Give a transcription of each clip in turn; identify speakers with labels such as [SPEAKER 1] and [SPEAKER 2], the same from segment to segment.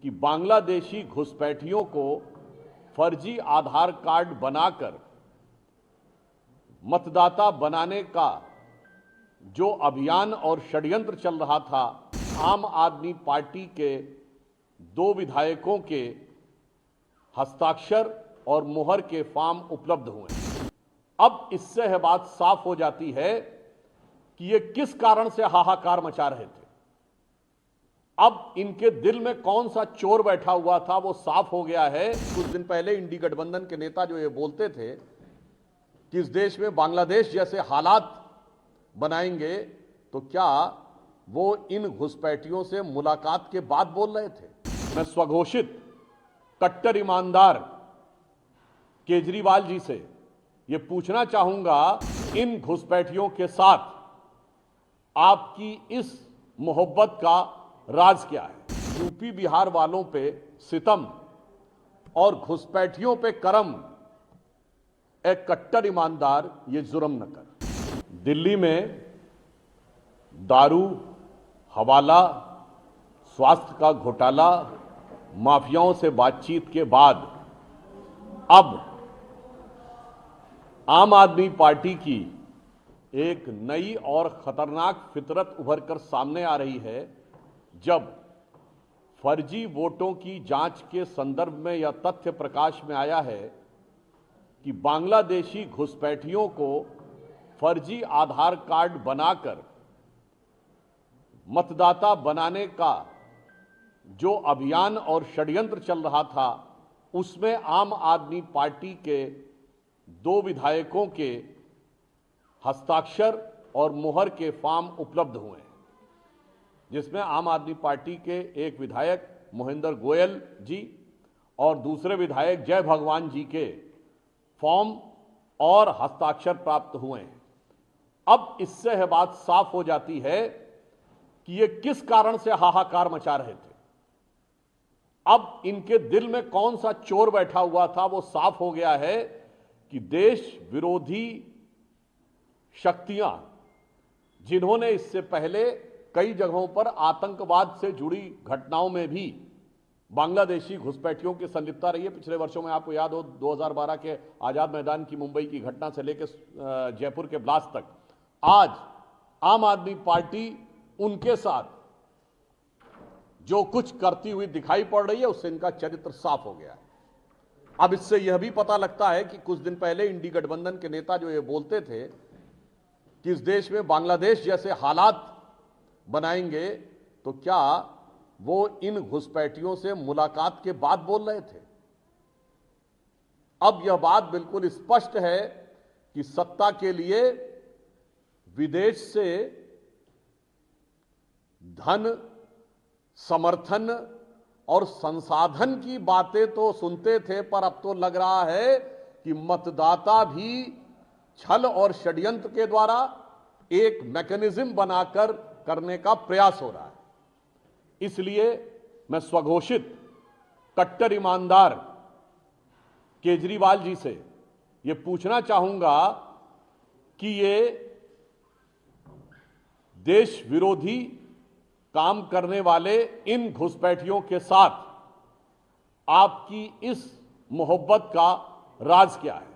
[SPEAKER 1] कि बांग्लादेशी घुसपैठियों को फर्जी आधार कार्ड बनाकर मतदाता बनाने का जो अभियान और षड्यंत्र चल रहा था, आम आदमी पार्टी के 2 विधायकों के हस्ताक्षर और मुहर के फॉर्म उपलब्ध हुए। अब इससे यह बात साफ हो जाती है कि ये किस कारण से हाहाकार मचा रहे थे। अब इनके दिल में कौन सा चोर बैठा हुआ था वो साफ हो गया है। कुछ दिन पहले इंडी गठबंधन के नेता जो ये बोलते थे कि इस देश में बांग्लादेश जैसे हालात बनाएंगे, तो क्या वो इन घुसपैठियों से मुलाकात के बाद बोल रहे थे? मैं स्वघोषित कट्टर ईमानदार केजरीवाल जी से ये पूछना चाहूंगा, इन घुसपैठियों के साथ आपकी इस मोहब्बत का राज क्या है? यूपी बिहार वालों पे सितम और घुसपैठियों पे करम, एक कट्टर ईमानदार ये जुर्म न कर। दिल्ली में दारू, हवाला, स्वास्थ्य का घोटाला, माफियाओं से बातचीत के बाद अब आम आदमी पार्टी की एक नई और खतरनाक फितरत उभर कर सामने आ रही है, जब फर्जी वोटों की जांच के संदर्भ में यह तथ्य प्रकाश में आया है कि बांग्लादेशी घुसपैठियों को फर्जी आधार कार्ड बनाकर मतदाता बनाने का जो अभियान और षड्यंत्र चल रहा था, उसमें आम आदमी पार्टी के 2 विधायकों के हस्ताक्षर और मुहर के फॉर्म उपलब्ध हुए हैं, जिसमें आम आदमी पार्टी के एक विधायक मोहिंदर गोयल जी और दूसरे विधायक जय भगवान जी के फॉर्म और हस्ताक्षर प्राप्त हुए हैं। अब इससे यह बात साफ हो जाती है कि ये किस कारण से हाहाकार मचा रहे थे। अब इनके दिल में कौन सा चोर बैठा हुआ था वो साफ हो गया है कि देश विरोधी शक्तियां, जिन्होंने इससे पहले कई जगहों पर आतंकवाद से जुड़ी घटनाओं में भी बांग्लादेशी घुसपैठियों की संलिप्तता रही है। पिछले वर्षों में आपको याद हो 2012 के आजाद मैदान की मुंबई की घटना से लेकर जयपुर के ब्लास्ट तक, आज आम आदमी पार्टी उनके साथ जो कुछ करती हुई दिखाई पड़ रही है, उससे इनका चरित्र साफ हो गया है। अब इससे यह भी पता लगता है कि कुछ दिन पहले इंडी गठबंधन के नेता जो ये बोलते थे कि इस देश में बांग्लादेश जैसे हालात बनाएंगे, तो क्या वो इन घुसपैठियों से मुलाकात के बाद बोल रहे थे? अब यह बात बिल्कुल स्पष्ट है कि सत्ता के लिए विदेश से धन, समर्थन और संसाधन की बातें तो सुनते थे, पर अब तो लग रहा है कि मतदाता भी छल और षड्यंत्र के द्वारा एक मैकेनिज्म बनाकर करने का प्रयास हो रहा है। इसलिए मैं स्वघोषित कट्टर ईमानदार केजरीवाल जी से ये पूछना चाहूंगा कि ये देश विरोधी काम करने वाले इन घुसपैठियों के साथ आपकी इस मोहब्बत का राज क्या है?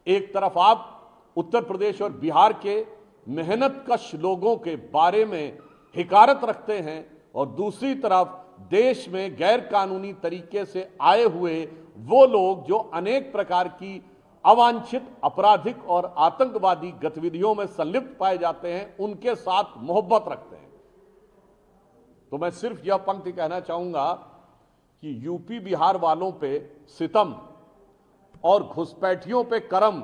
[SPEAKER 1] एक तरफ आप उत्तर प्रदेश और बिहार के मेहनतकश लोगों के बारे में हिकारत रखते हैं, और दूसरी तरफ देश में गैर कानूनी तरीके से आए हुए वो लोग जो अनेक प्रकार की अवांछित, आपराधिक और आतंकवादी गतिविधियों में संलिप्त पाए जाते हैं, उनके साथ मोहब्बत रखते हैं। तो मैं सिर्फ यह पंक्ति कहना चाहूंगा कि यूपी बिहार वालों पे सितम और घुसपैठियों पे करम,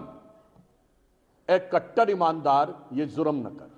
[SPEAKER 1] एक कट्टर ईमानदार ये जुर्म न कर।